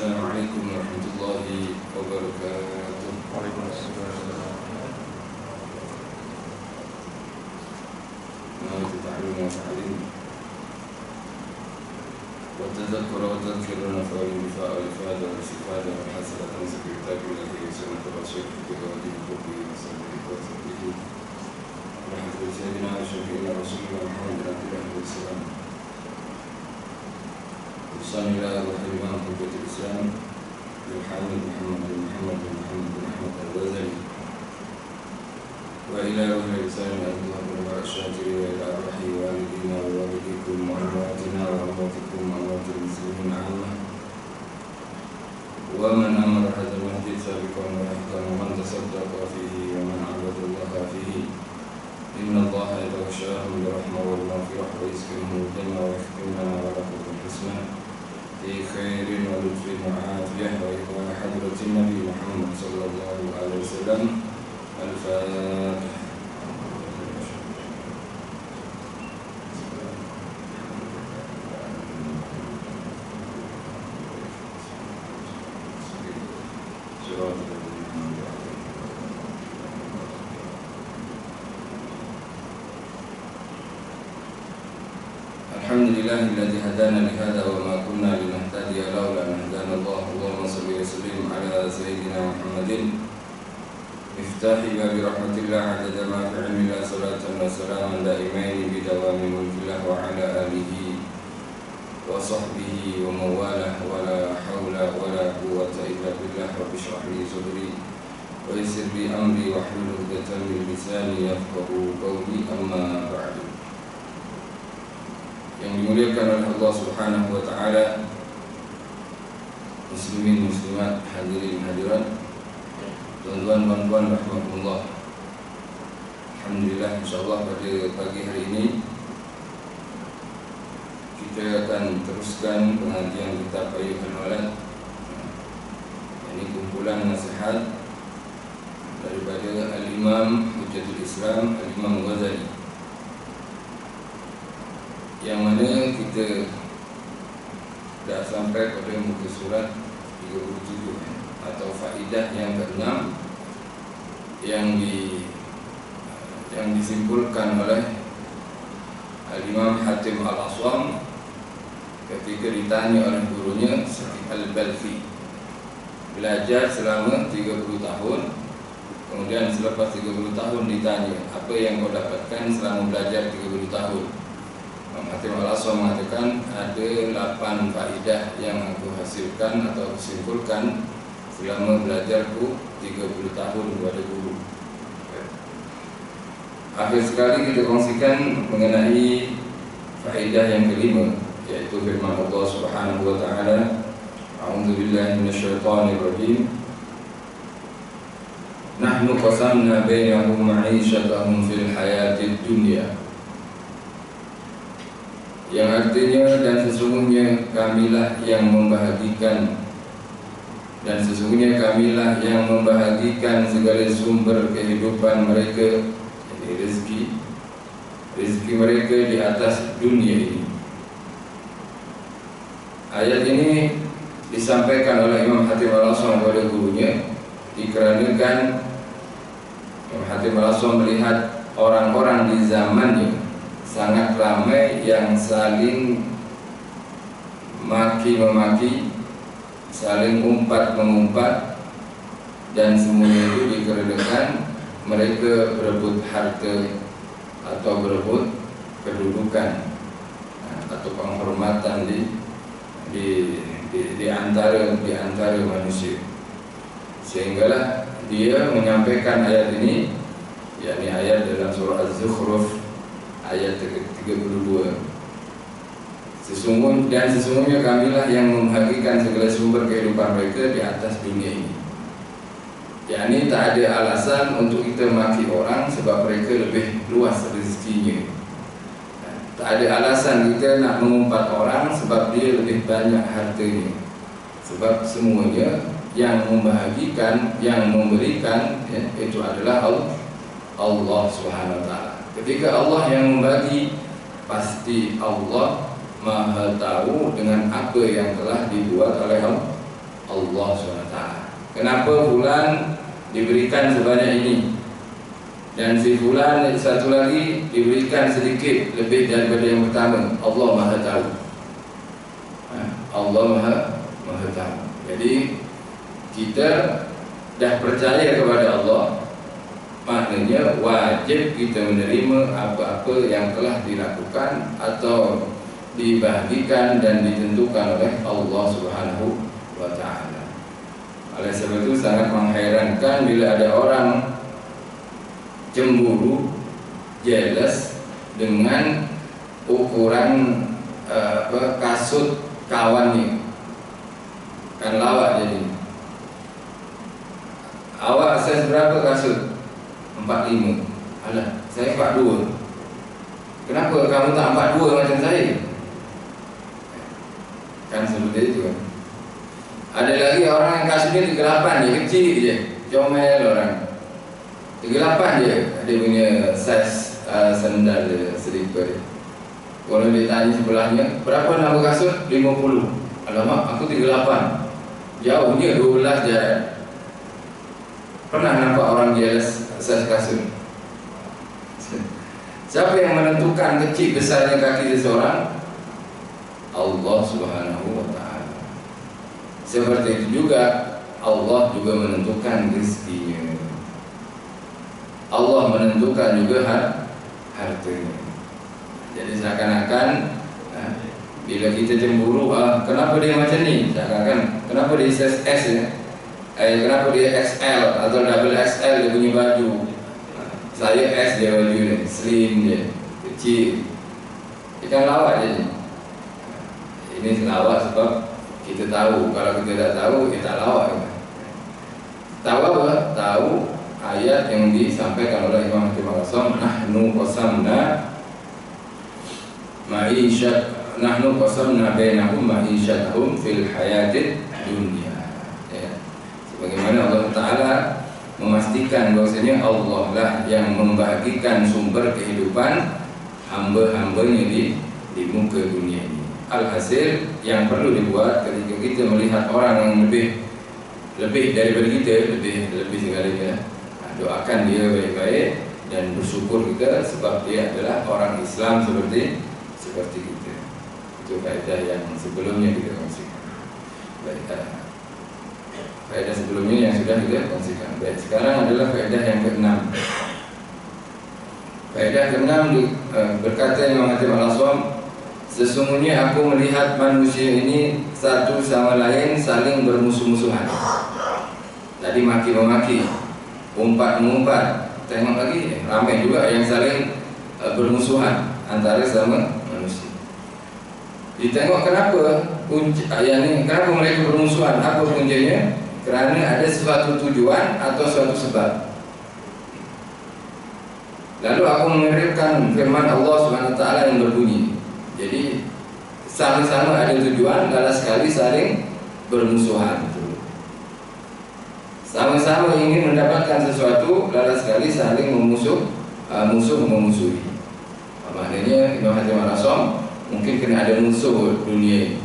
Assalamualaikum warahmatullahi wabarakatuh. Waalaikumsalam. Mari ta'alum wa ta'alim wa tadhakkura wa tadhkiruna fa'alim bifa'a wa ifada wa istifada wa hasalatan sekiritabillahi sunnatu rasyid wa dibukuhi wa sallallahu wa sallallahu wa rahmatullahi sayyidina wa syafi'ina rasulullah Muhammad Abdullah wa salam Bismillah wa halimah hukumatul Islam Bilhamid Muhammad bin Muhammad bin Muhammad bin Ahmad al-Ghazali wa ila ruhil lisan Allah wa syatiri wa ila arwahi walidina wa walidikum wa amwatina wa amwatikum wa amwatil muslimin Allah wa man amara hadal masjid sabiqan wa ihtan wa man tasaddaqa fihi wa man abadallaha fihi inna Allah yatawashahum birahmah wal maghfirah wa yuskinhu dhamma wa yahkimna wa lakum husna في خير ولطف وعافية وإلى حضرة النبي محمد صلى الله عليه وسلم الفاتح. Alhamdulillahilladzi hadana lihada wa ma kunna linahtadiya laula an hadana Allah. Allahumma shalli wa sallim ala sayyidina Muhammadin miftahi babi rahmatillah adada ma fi ilmillah salatan wa salaman daimaini bidawami mulkillah wa ala alihi wa sahbihi wa mawalah wa la hawla wa la quwwata illa billah. Rabbi shrah li sadri wa yassir li amri wa hlul 'uqdatam min lisani yafqahu qawli, amma ba'du. Yang dimuliakan oleh Allah Subhanahu wa taala, muslimin muslimat, hadirin hadirat, tuan-tuan puan-puan rahimakumullah. Alhamdulillah, insyaallah pada pagi hari ini kita akan teruskan pengajian kitab Ayyuhal Walad. Ini kumpulan nasihat daripada Al-Imam Hujjatul Islam Al-Imam Ghazali, yang mana kita dah sampai pada muka surat 37 atau faidah yang ke-6 yang disimpulkan oleh Al-Imam Hatim Al-Aswam ketika ditanya oleh gurunya Syekh Al-Balfi. Belajar selama 30 tahun, kemudian selepas 30 tahun ditanya, apa yang kau dapatkan selama belajar 30 tahun? Hatim Al-Aswam mengatakan ada 8 faedah yang aku hasilkan atau aku simpulkan selama belajarku 30 tahun kepada guru. Akhir sekali kita kongsikan mengenai faedah yang kelima, yaitu firman Allah Subhanahu wa taala, A'udzubillahi minasyaitonir rajim. Nahnu qasamna bainahum ma'isyatahum fil hayatid dunya. Yang artinya, dan sesungguhnya kamilah yang membahagikan, dan sesungguhnya kamilah yang membahagikan segala sumber kehidupan mereka, jadi rezeki mereka di atas dunia ini. Ayat ini disampaikan oleh Imam Hatim Al-Aswam kepada gurunya dikarenakan Imam Hatim Al-Aswam melihat orang-orang di zamannya sangat ramai yang saling maki-memaki, saling umpat-mengumpat, dan semuanya itu dikarenakan mereka berebut harta atau berebut kedudukan atau penghormatan di antara manusia. Sehinggalah dia menyampaikan ayat ini, yakni ayat dalam surah Az-Zukhruf ayat 32. Sesungguhnya kamilah yang membahagikan segala sumber kehidupan mereka di atas dunia ini. yakni tak ada alasan untuk kita maki orang sebab mereka lebih luas rezekinya. Tak ada alasan kita nak mengumpat orang sebab dia lebih banyak hartanya. Sebab semuanya yang membahagikan, yang memberikan, itu adalah Allah Subhanahu Wa Taala. Ketika Allah yang membagi, pasti Allah Maha tahu dengan apa yang telah dibuat oleh Allah SWT. Kenapa fulan diberikan sebanyak ini dan si fulan satu lagi diberikan sedikit lebih daripada yang pertama? Allah Maha tahu. Allah Maha tahu. Jadi kita dah percaya kepada Allah, maknanya wajib kita menerima apa-apa yang telah dilakukan atau dibahagikan dan ditentukan oleh Allah Subhanahu wa ta'ala. Oleh sebab itu sangat mengherankan bila ada orang cemburu, jealous dengan ukuran kasut kawannya. Kan lawak jadi. Awak size berapa kasut? 45. Alah, saya 42. Kenapa kamu tak 42 macam saya? Kan seperti itu kan. Ada lagi orang yang kasutnya 38 je, kecil je, comel orang. 38 je, dia punya size sandal dia, slipper dia. Kalau dia tanya sebelahnya, berapa nama kasut? 50. Alamak, aku 38. Jauhnya 12 jarak. Pernah nampak orang jealous size kasut? Siapa yang menentukan kecil besarnya kaki seseorang? Allah Subhanahu wa ta'ala. Seperti itu juga Allah juga menentukan rezekinya. Allah menentukan juga hartanya. Jadi seakan-akan bila kita cemburu, kenapa dia macam ni? Seakan-akan kenapa dia size S ya? Kenapa dia XL atau double XL dia punya baju? Saya S dia baju ni, slim dia, kecil. Ikan lawak je. Ini lawak sebab kita tahu. Kalau kita tak tahu, kita lawak. Tahu apa? Tahu ayat yang disampaikan oleh Imam Hatim Al-Asam, nahnu qasamna bainahum ma'isyatahum fil hayatid dunya. Ya. Sebagaimana Allah Ta'ala memastikan bahwasanya Allah lah yang membagikan sumber kehidupan hamba-hambanya di muka dunia ini. Alhasil yang perlu dibuat ketika kita melihat orang yang lebih daripada kita, lebih segalanya, doakan dia baik-baik dan bersyukur kita sebab dia adalah orang Islam seperti kita. Itu faedah yang sebelumnya kita kongsikan. Baik, faedah sebelumnya yang sudah kita kongsikan. Baik, sekarang adalah faedah yang ke-6. Faedah ke-6 berkata Imam Hatim Al-Asam, sesungguhnya aku melihat manusia ini satu sama lain saling bermusuh-musuhan. Tadi maki-memaki, umpat-mengumpat. Tengok lagi, ramai juga yang saling bermusuhan antara sama manusia. Ditengok kenapa kenapa mereka bermusuhan? Apa puncanya? Kerana ada suatu tujuan atau suatu sebab. Lalu aku mengerirkan firman Allah SWT yang berbunyi, jadi sama-sama ada tujuan, dalam sekali saling bermusuhan. Sama-sama ingin mendapatkan sesuatu, dalam sekali saling musuh memusuhi. Maknanya Imam Hatim Al-Asam mungkin kena ada musuh dunia ini.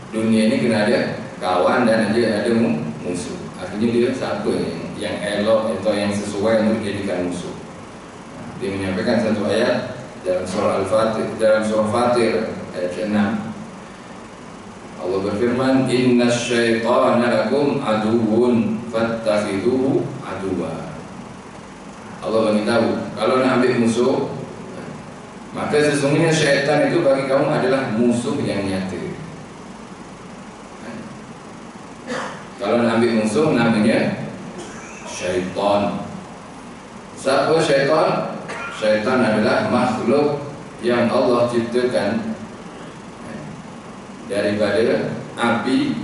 Dunia ini kena ada kawan dan ada musuh. Artinya dia siapa yang elok atau yang sesuai untuk dijadikan musuh. Dia menyampaikan satu ayat dalam surah Al-Fatir, dalam surah Fatir ayat 6. Allah berfirman, "Innasyaitana lakum aduwwun fattakhiduhu aduwwa." Allah beritahu, kalau nak ambil musuh, maka sesungguhnya syaitan itu bagi kamu adalah musuh yang nyata. Kalau nak ambil musuh namanya syaitan. Siapa syaitan? Syaitan adalah makhluk yang Allah ciptakan daripada api,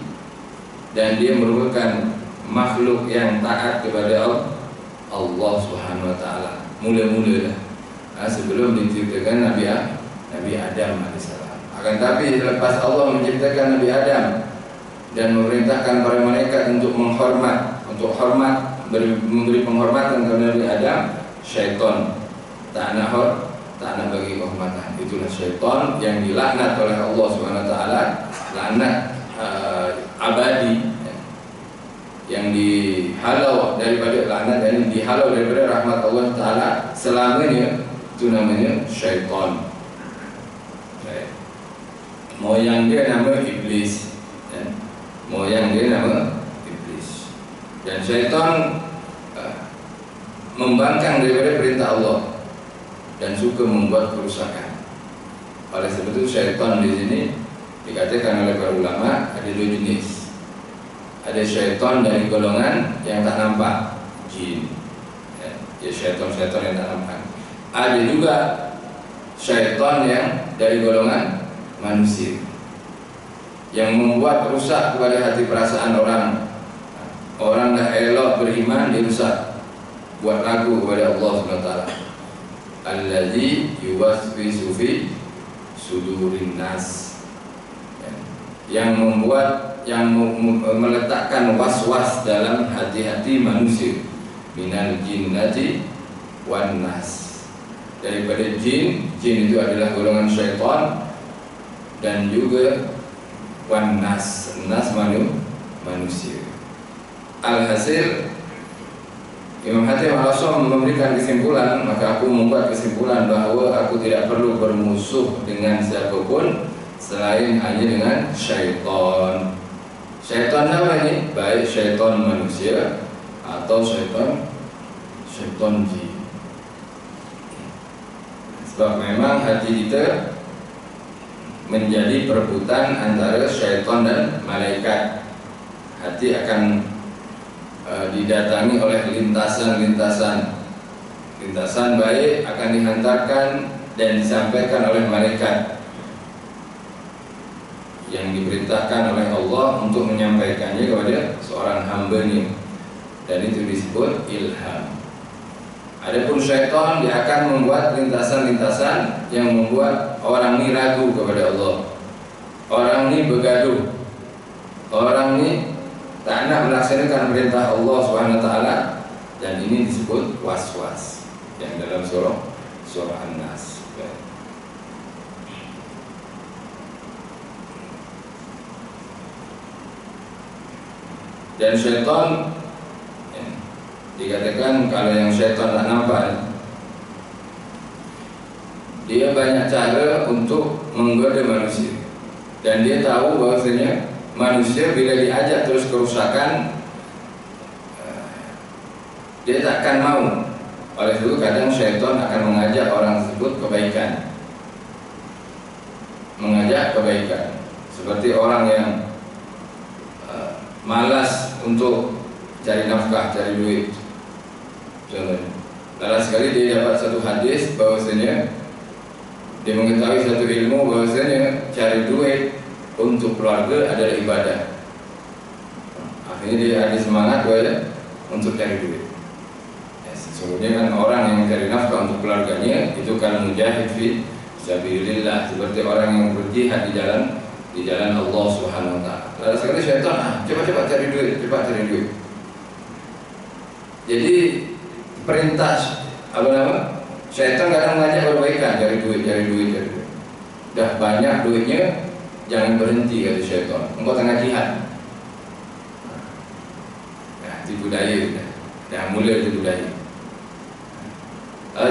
dan dia merupakan makhluk yang taat kepada Allah Subhanahu wa ta'ala. Mula-mula sebelum diciptakan Nabi Adam AS. Akan tapi selepas Allah menciptakan Nabi Adam dan memerintahkan para malaikat untuk memberi penghormatan kepada Nabi Adam, syaitan tak nak bagi penghormatan. Itulah syaitan yang dilaknat oleh Allah Subhanahu wa ta'ala, laknat abadi, yang dihalau daripada laknat, dan dihalau daripada rahmat Allah Ta'ala selamanya, itu namanya syaitan. Moyang dia nama iblis, moyang dia nama iblis. Dan syaitan membangkang daripada perintah Allah dan suka membuat kerusakan. Oleh sebab itu syaitan di sini dikatakan oleh para ulama ada dua jenis. Ada syaitan dari golongan yang tak nampak, jin, ya syaitan-syaitan yang tak nampak. Ada juga syaitan yang dari golongan manusia, yang membuat rusak kepada hati perasaan orang. Orang dah elok beriman, dia rusak, buat ragu kepada Allah SWT. Allazi yuwaswisu fi sudurin nas, yang membuat, yang meletakkan was-was dalam hati-hati manusia. Minal jinnati wan nas, daripada jin. Jin itu adalah golongan syaitan, dan juga wan nas, nas manusia. Alhasil Imam Hatim Al-Asam memberikan kesimpulan, maka aku membuat kesimpulan bahawa aku tidak perlu bermusuh dengan siapapun selain hanya dengan syaitan. Syaitan apa ini? Baik syaitan manusia atau syaitan jin. Sebab memang hati kita menjadi perebutan antara syaitan dan malaikat. Hati akan didatangi oleh lintasan baik akan dihantarkan dan disampaikan oleh malaikat yang diperintahkan oleh Allah untuk menyampaikannya kepada seorang hamba-Nya, dan itu disebut ilham. Adapun syaitan, dia akan membuat lintasan-lintasan yang membuat orang ini ragu kepada Allah. Orang ini bergaduh, orang ini tak nak melaksanakan perintah Allah SWT, dan ini disebut was-was yang dalam surah An-Nas. Dan syaitan, dikatakan kalau yang syaitan tak nampak, dia banyak cara untuk menggoda manusia, dan dia tahu bahwasanya manusia bila diajak terus kerusakan, dia tak akan mau. Oleh itu kadang syaitan akan mengajak orang tersebut kebaikan, mengajak kebaikan, seperti orang yang malas untuk cari nafkah, cari duit. Contohnya, dalam sekali dia dapat satu hadis bahwasanya dia mengetahui satu ilmu bahwasanya cari duit untuk keluarga adalah ibadah. Akhirnya dia ada semangat untuk cari duit. Sesungguhnya kan orang yang mencari nafkah untuk keluarganya itu kan mujahid fi sabilillah, seperti orang yang berjihad di jalan Allah Subhanahu wa taala. Lalu sekali syaitan, cepat-cepat cari duit, cepat cari duit. Jadi perintah syaitan kadang mengajak perbaikan, cari duit. Dah banyak duitnya, jangan berhenti, kata syaitan. Engkau tengah jihad. Nah, tipu daya dah mula tipu daya.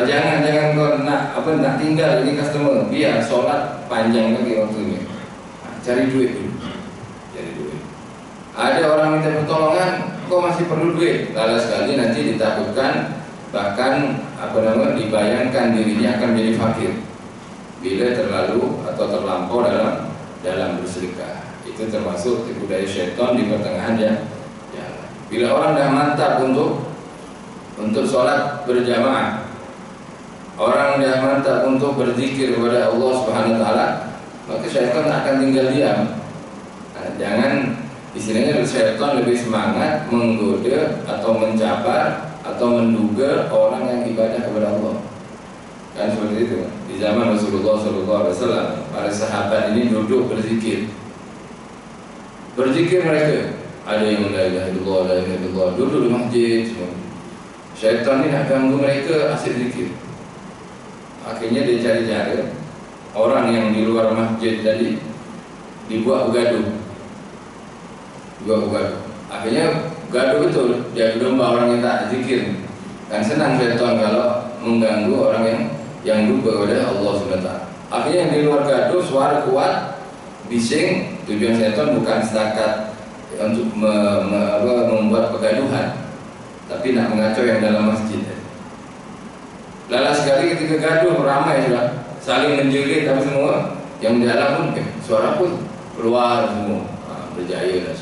Jangan kau nak tinggal ini customer, biar solat panjang lagi waktunya. Cari duit dulu. Ada orang minta pertolongan, kau masih perlu duit. Lalu sekali nanti ditakutkan, bahkan dibayangkan dirinya akan menjadi fakir bila terlalu atau terlampau dalam bersedekah. Itu termasuk tipu daya syaitan di pertengahan jalan. Bila orang dah mantap untuk sholat berjamaah, orang dah mantap untuk berzikir kepada Allah Subhanahu wa taala, maka syaitan tak akan tinggal diam. Jangan, istilahnya syaitan lebih semangat menggoda atau mencabar atau menduga orang yang ibadah kepada Allah. Kan seperti itu. Di zaman Rasulullah SAW, para sahabat ini duduk berzikir mereka. Ada yang la ilaha illallah, duduk di masjid semua. Syaitan ini nak ganggu mereka asyik zikir. Akhirnya dia cari cara orang yang di luar masjid tadi dibuat bergaduh. juga gaduh. Akhirnya gaduh betul, dia domba orang yang tak zikir. Kan senang syaitan kalau mengganggu orang yang lupa kepada Allah SWT. Akhirnya yang di luar gaduh, suara kuat, bising. Tujuan syaitan bukan setakat untuk membuat kegaduhan, tapi nak mengacau yang dalam masjid. Lala sekali ketika gaduh ramai sudah saling menjerit, tapi semua yang di dalam pun suara pun keluar semua, berjaya dah.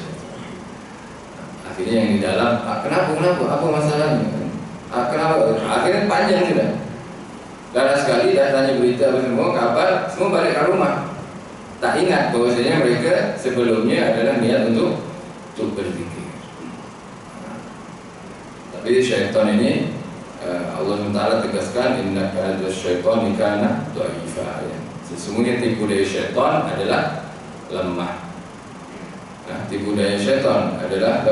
Akhirnya yang di dalam, kenapa, apa masalahnya? Kenapa? Akhirnya panjang sudah. Lala sekali dah tanya berita apa semua, kabar, semua balik ke rumah. Tak ingat bahwasanya mereka sebelumnya adalah niat untuk berzikir. Tapi syaitan ini Allah SWT tegaskan, inna ka'adwa syaitan nikana dha'ifa, ya. Sesungguhnya tipu daya syaitan adalah lemah. Nah, tipu daya syaitan adalah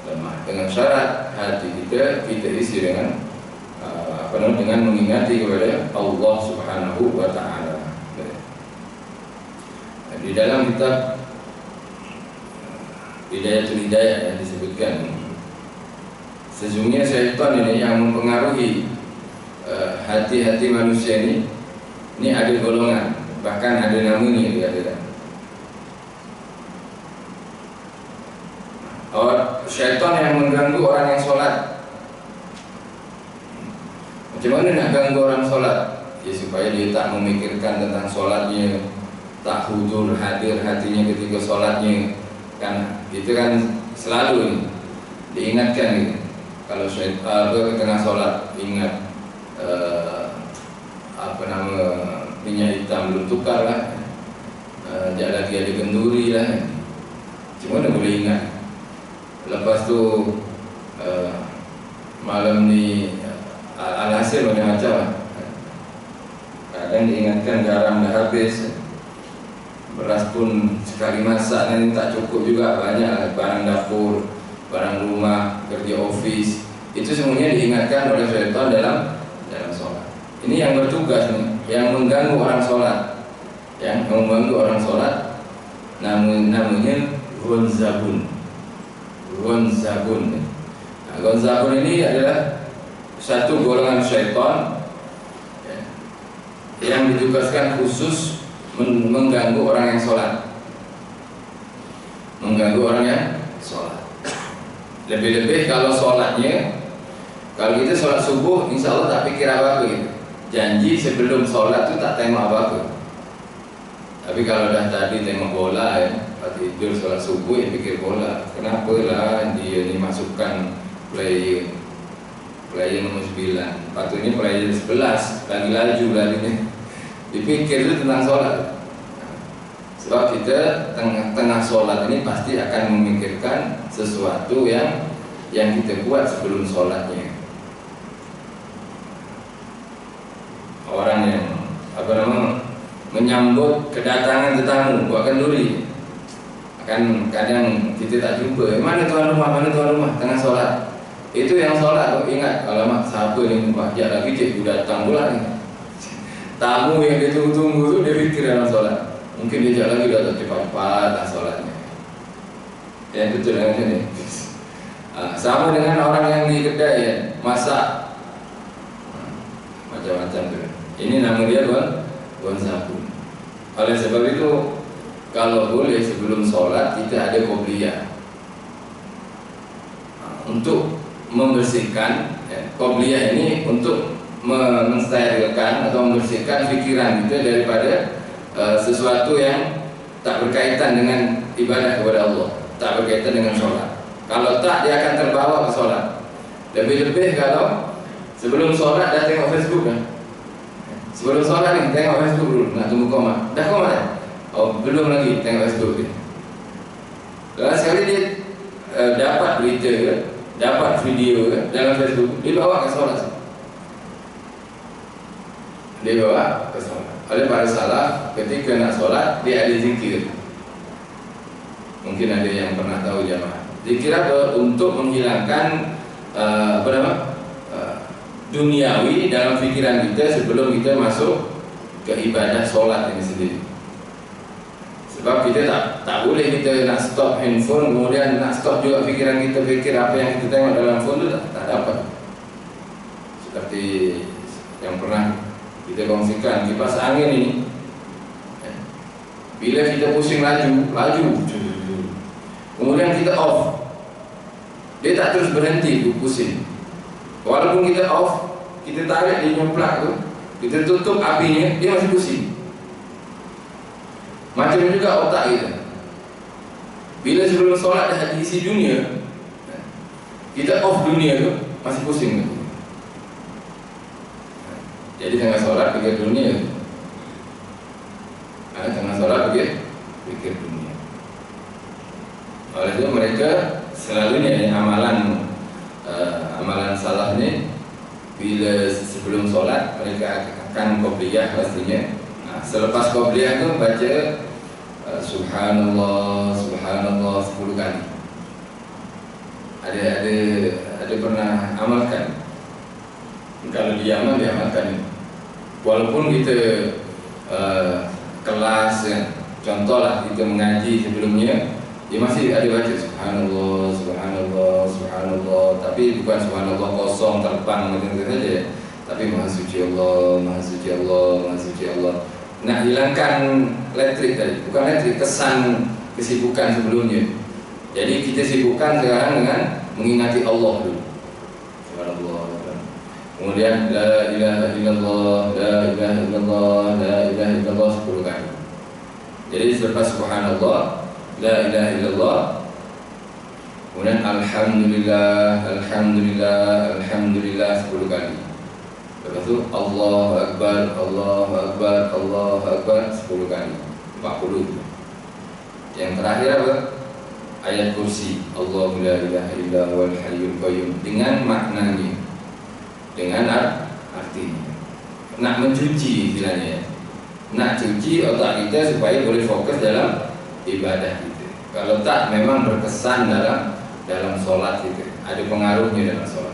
lemah. Dengan syarat hati kita isi dengan dengan mengingati kepada Allah Subhanahu wa Ta'ala. Di dalam kitab Hidayatul Hidayah yang disebutkan, sesungguhnya syaitan ini yang mempengaruhi hati-hati manusia ini ada golongan, bahkan ada namanya dikatakan. Syaitan yang mengganggu orang yang sholat. Macam mana nak ganggu orang sholat? Ya, supaya dia tak memikirkan tentang sholatnya, tak hadir hatinya ketika sholatnya. Kan itu kan selalu diingatkan gitu. Kalau ke tengah sholat ingat minyak hitam belum tukar lah, jangan lagi ada kenduri lah. Cuma boleh ingat. Lepas tu malam ni alhasil macam-macam lah. Kadang diingatkan garam dah habis, beras pun sekali masak nanti tak cukup juga, banyak barang dapur, barang rumah, kerja office, itu semuanya diingatkan oleh syaitan dalam sholat. Ini yang bertugas nih, yang mengganggu orang sholat, namanya gonzabun. Nah, gonzabun ini adalah satu golongan syaitan yang ditugaskan khusus mengganggu orang yang sholat, Lebih-lebih kalau sholatnya, kalau kita sholat subuh, insya Allah tak pikir apa-apa gitu. Janji sebelum sholat tu tak tengok apa-apa. Tapi kalau dah tadi tengok bola ya, tidur sholat subuh ya pikir bola. Kenapa lah dia ni masukkan player nomor 9, patutnya player 11, lagi laju larinya. Dipikir itu tentang sholat. Sebab kita tengah sholat ini pasti akan memikirkan sesuatu yang kita buat sebelum sholatnya. Orang yang menyambut kedatangan tetamu, buat kenduri, akan kadang kita tak jumpa. Mana tuan rumah, tengah sholat. Itu yang sholat kok ingat, alamak siapa ni, sekejap lagi cikgu datang pula ni. Tamu yang dia tunggu-tunggu tu dia fikir dalam sholat. Mungkin dia sekejap lagi dah cepat-cepat lah sholatnya. Yang betul yang macam ni. Sama dengan orang yang di kedai ya, masak macam-macam tu. Ini nama dia gonzabun. Oleh sebab itu, kalau boleh sebelum sholat kita ada qobliyah untuk membersihkan. Qobliyah ini untuk mensterilkan atau membersihkan pikiran kita daripada sesuatu yang tak berkaitan dengan ibadah kepada Allah, tak berkaitan dengan sholat. Kalau tak, dia akan terbawa ke sholat. Lebih-lebih kalau sebelum sholat dah tengok Facebook kan. Sebelum sholat ni tengok Facebook dulu, nak tunggu komat. Dah komat kan? Oh belum lagi, tengok Facebook ni. Lalu sekali dia dapat berita ke, dapat video ke dalam Facebook, dia bawa ke sholat. Oleh para salaf, ketika nak sholat dia ada zikir. Mungkin ada yang pernah tahu jamaah. Zikir apa? Untuk menghilangkan duniawi dalam fikiran kita sebelum kita masuk ke ibadah sholat ini sendiri. Sebab kita tak boleh kita nak stop handphone, kemudian nak stop juga fikiran kita fikir apa yang kita tengok dalam phone tu tak dapat. Seperti yang pernah kita kongsikan, kipas angin ini, bila kita pusing laju, kemudian kita off, dia tak terus berhenti pusing. Walaupun kita off, kita tarik dia nyemplak tu, kita tutup apinya, dia masih pusing. Macam juga otak kita. Bila sebelum solat dah diisi dunia, kita off dunia tu, masih pusing. Jadi tengah solat fikir dunia, tengah solat fikir dunia. Oleh itu mereka selalunya amalan salah ni, bila sebelum solat mereka akan qobliyah pastinya. Selepas qobliyah tu baca Subhanallah 10 kali. Ada pernah amalkan? Kalau diamalkan. Walaupun kita kelas kan, contohlah kita mengaji sebelumnya, dia masih ada baca Subhanallah, tapi bukan Subhanallah kosong terbang macam itu saja, tapi Maha Suci Allah. Nak hilangkan letrik tadi, bukan letrik, kesan kesibukan sebelumnya. Jadi kita sibukkan sekarang dengan mengingati Allah dulu. Subhanallah. Kemudian la ilaha illallah 10 kali. Jadi selepas subhanallah, la ilaha illallah, kemudian alhamdulillah 10 kali. Lepas itu Allahu Akbar 10 kali, 40. Yang terakhir apa? Ayat kursi, Allahu la ilaha illa huwal hayyul qayyum, dengan maknanya, dengan artinya. Nak mencuci istilahnya, nak cuci otak kita supaya boleh fokus dalam ibadah kita. Kalau tak, memang berkesan dalam solat kita, ada pengaruhnya dalam solat.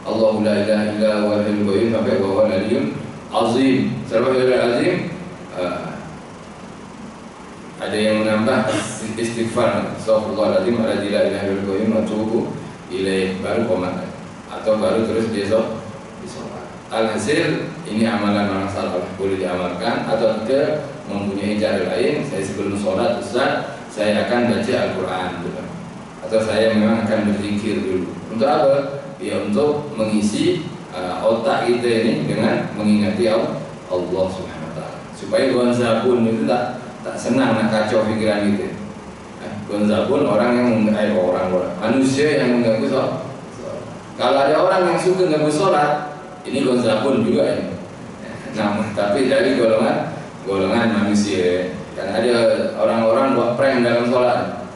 Allahu la ilaha illa huwal hayyul qayyum sampai wa huwal aliyyul azim. Selepas azim, ada yang menambah istighfar, astaghfirullahaladzim alladzi la ilaha illa huwal qayyum wa atubu ilaih, baru komat, atau baru terus besok disolat. Alhasil ini amalan salah, boleh diamalkan. Atau kita mempunyai cara lain, saya sebelum sholat Ustaz, saya akan baca Al-Quran dulu, atau saya memang akan berzikir dulu. Untuk apa? Ya, untuk mengisi otak kita ini dengan mengingati Allah Subhanahu Wa Taala, supaya gonzabun itu tak senang nak kacau fikiran kita. Gonzabun orang manusia yang mengganggu sholat. Kalau ada orang yang suka mengganggu sholat, ini gonzabun juga ini. Nah, tapi dari golongan manusia. Kan ada orang-orang buat prank dalam sholat,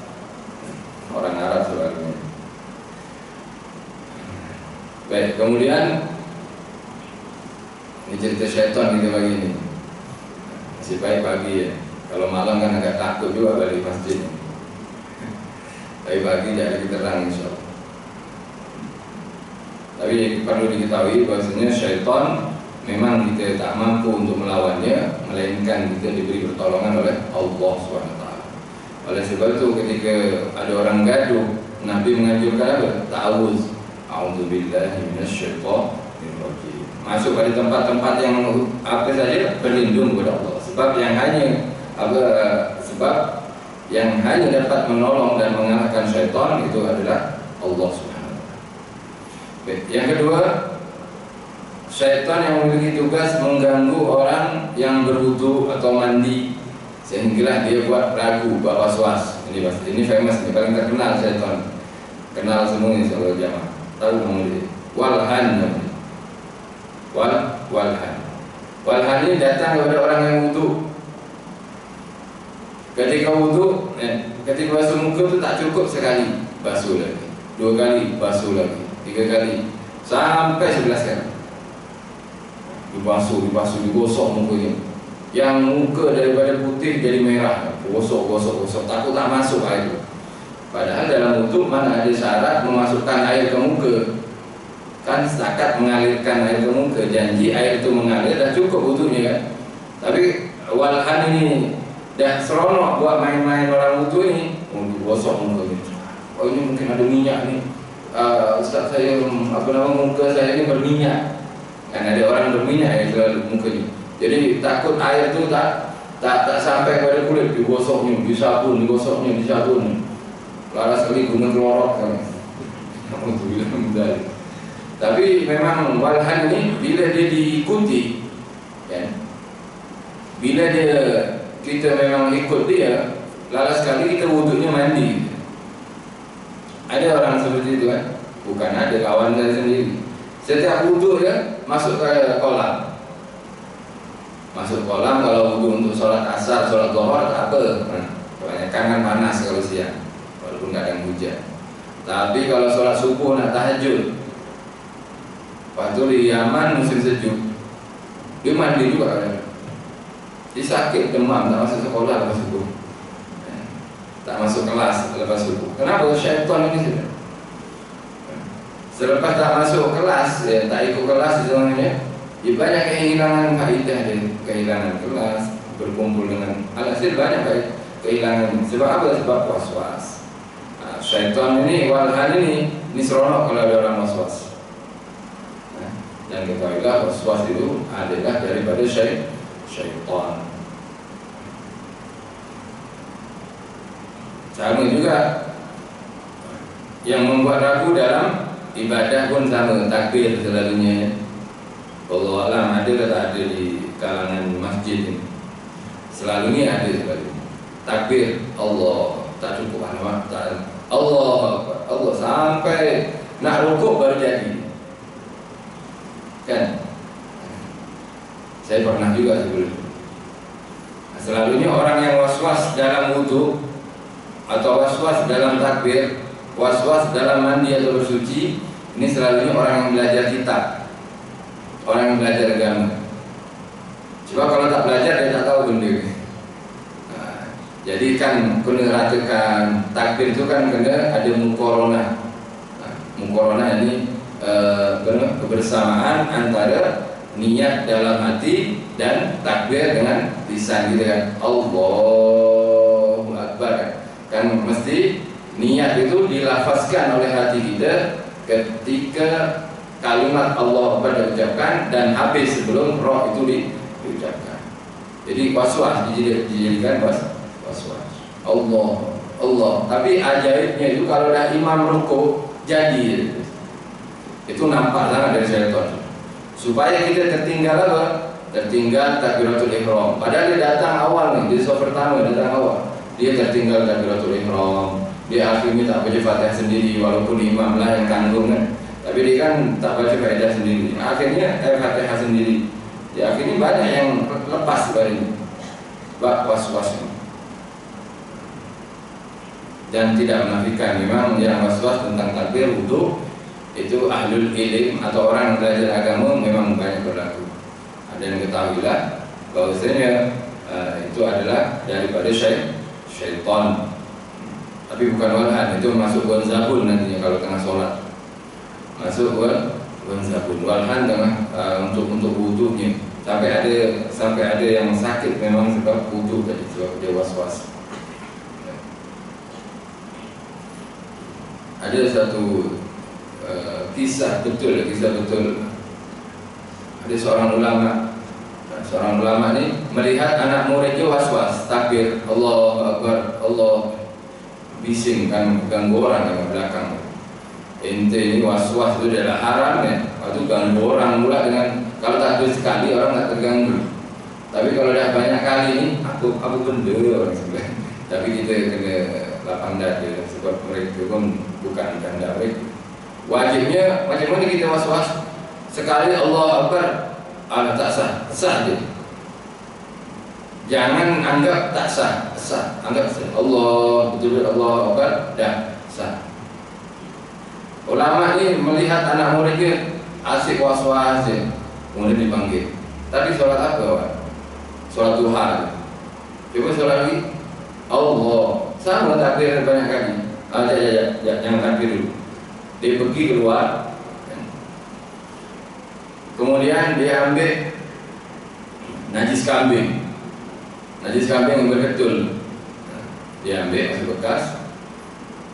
orang Arab selalunya. Baik, kemudian ini cerita syaitan kita pagi ini. Masih baik pagi ya. Kalau malam kan agak takut juga balik masjid. Tapi pagi tidak lagi terang insyaallah. Tapi perlu diketahui bahwasanya syaitan memang kita tak mampu untuk melawannya, melainkan kita diberi pertolongan oleh Allah SWT. Oleh sebab itu ketika ada orang gaduh, Nabi menganjurkan apa? Ta'awuz, a'udzubillahi minasyaitonirrajim. Masuk pada tempat-tempat yang apa saja, berlindung kepada Allah. Sebab yang hanya dapat menolong dan mengalahkan syaitan itu adalah Allah SWT. Yang kedua, syaitan yang memiliki tugas mengganggu orang yang berwudu atau mandi, sehinggalah dia buat ragu, buat was-was. Ini famous, ini paling terkenal syaitan. Kenal semua insyaallah jamaah. Tahu kamu ini? Walhan ini datang kepada orang yang wudu. Ketika wudu, ketika basuh muka itu tak cukup sekali, basuh lagi, 2 kali, basuh lagi, 3 kali, sampai 11 kali. Dibasuh, digosok mukanya. Yang muka daripada putih jadi merah, gosok, takut tak masuk air itu. Padahal dalam wudu mana ada syarat memasukkan air ke muka. Kan setakat mengalirkan air ke muka, janji air itu mengalir dah cukup wudunya kan. Tapi walhan ini dah seronok buat main-main orang wudu ini, gosok muka ni. Oh ini mungkin ada minyak ni. Ustaz saya muka saya ni berminyak. Kan ada orang berminyak yang selalu muka ni. Jadi takut air tu tak sampai pada kulit, digosoknya, disabun, digosoknya, disabun. Laras sekali guna klorok kan. Tapi memang walhan ni bila dia diikuti, ya, bila kita memang ikut dia, lalas sekali kita wuduknya mandi. Ada orang seperti itu kan? Bukan, ada kawan saya sendiri. Setiap wuduk ya masuk ke kolam. Masuk kolam kalau wuduk untuk sholat asar, sholat zuhur tak apa. Kebanyakan kan panas kalau siang, walaupun kadang hujan. Tapi kalau sholat subuh nak tahajud, waktu di Yaman musim sejuk, dia mandi juga kan? Dia sakit, demam, tak masuk sekolah lepas subuh, tak masuk kelas lepas subuh. Kenapa? Syaitan ini sudah. Selepas tak masuk kelas, ya, tak ikut kelas sebenarnya, ya banyak kehilangan faedah dia, kehilangan kelas, berkumpul dengan alhasil banyak kehilangan. Sebab apa? Sebab was-was. Syaitan ini, walhan ini seronok kalau ada orang was-was. Dan ketahuilah was-was itu adalah daripada syaitan. Sama juga yang membuat ragu dalam ibadah pun sama, takbir selalunya. Allah alam ada atau tak ada di kalangan masjid ini. Selalunya ada selalunya. Takbir Allah tak cukup Allah sampai nak rukuk baru jadi. Kan? Saya pernah juga sebelum. Selalunya orang yang was-was dalam wudu atau was-was dalam takbir, was-was dalam mandi atau bersuci, ini selalunya orang yang belajar kitab, orang yang belajar agama. Coba kalau tak belajar dia tak tahu benda ini. Jadi kan kena ratakan takbir itu kan kena ada muqaranah. Muqaranah ini kebersamaan antara niat dalam hati dan takbir dengan lisan kita kan. Allahu Akbar. Kan mesti niat itu dilafazkan oleh hati kita ketika kalimat Allah Akbar diucapkan dan habis sebelum roh itu diucapkan. Jadi waswas dijadikan waswas. Allah. Tapi ajaibnya itu kalau dah imam rukuk jadi itu nampak sangat dari syaitan. Supaya kita tertinggal apa? Tertinggal takbiratul ihram. Padahal dia datang awal nih, di soft pertama datang awal. Dia tertinggal takbiratul ihram. Dia akhirnya tak baca Fatihah sendiri walaupun imam lah yang tanggung kan. Tapi dia kan tak baca Fatihah sendiri. Akhirnya Fatihah sendiri. Ya akhirnya banyak yang lepas dari bab was-was. Dan tidak menafikan memang yang was-was tentang takbir wudu itu ahlul ilm atau orang yang belajar agama memang banyak berlaku. Ada yang ketahuilah bahwasanya itu adalah daripada syaitan. Tapi bukan walhan, itu masuk gonzabun nantinya kalau tengah sholat. Masuk gonzabun. Walhan tengah untuk wudunya. Sampai ada yang sakit memang sebab wudu tadi, sebab dia was-was. Ada satu kisah betul. Ada seorang ulama ni melihat anak muridnya was-was takbir Allahu Akbar, Allah bising kan ganggu orang yang belakang. Ente ini was-was itu adalah haram ya. Itu ganggu orang pula dengan kalau takbir sekali orang tak terganggu. Tapi kalau dah banyak kali ni aku benda orang sebelah. Tapi kita kena lapang dada sebab mereka pun bukan ganda mereka. Wajibnya macam mana kita was-was? Sekali Allah Akbar, tak sah dia. Jangan anggap tak sah, anggap sah. Allah, betul-betul Allah Akbar, dah sah. Ulama ni melihat anak muridnya asyik was-was je, kemudian dipanggil. Tapi solat apa awak? Solat duha. Coba solat lagi. Allah, sama takbir banyak kali. Jangan takbir dulu. Dia pergi keluar, kemudian dia ambil najis Najis kambing yang berketul, diambil masuk bekas,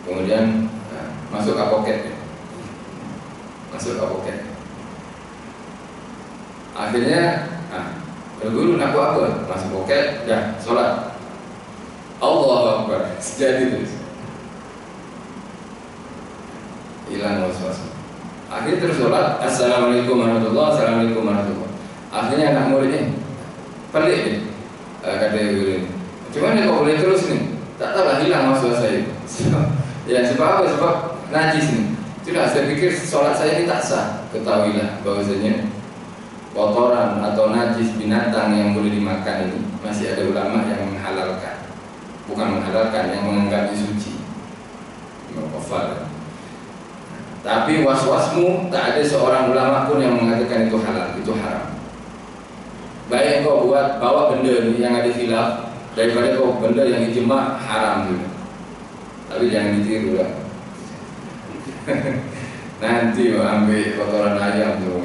kemudian masuk ke poket, akhirnya guru nak buat apa? Masuk poket, dah solat. Allahu Akbar, jadi terus hilang was-was. Akhirnya terus solat, Assalamualaikum warahmatullahi wabarakatuh, Assalamualaikum warahmatullahi wabarakatuh. Akhirnya anak muridnya pelik nih, kata guru ini. Cuman dia kok boleh terus nih? Tak tahu lah, hilang was-was saya. Ya sebab apa? Sebab najis nih. Sudah, saya pikir solat saya ini tak sah. Ketahuilah bahwasanya kotoran atau najis binatang yang boleh dimakan ini masih ada ulama yang menghalalkan. Bukan menghalalkan, yang menganggapnya suci. Mengkafar. Tapi was-wasmu tak ada seorang ulama pun yang mengatakan itu halal, itu haram. Baik kau bawa benda ni yang ada khilaf daripada kau benda yang ijma' haram juga. Tapi jangan ditiru lah. Nanti ambil kotoran ayam tu,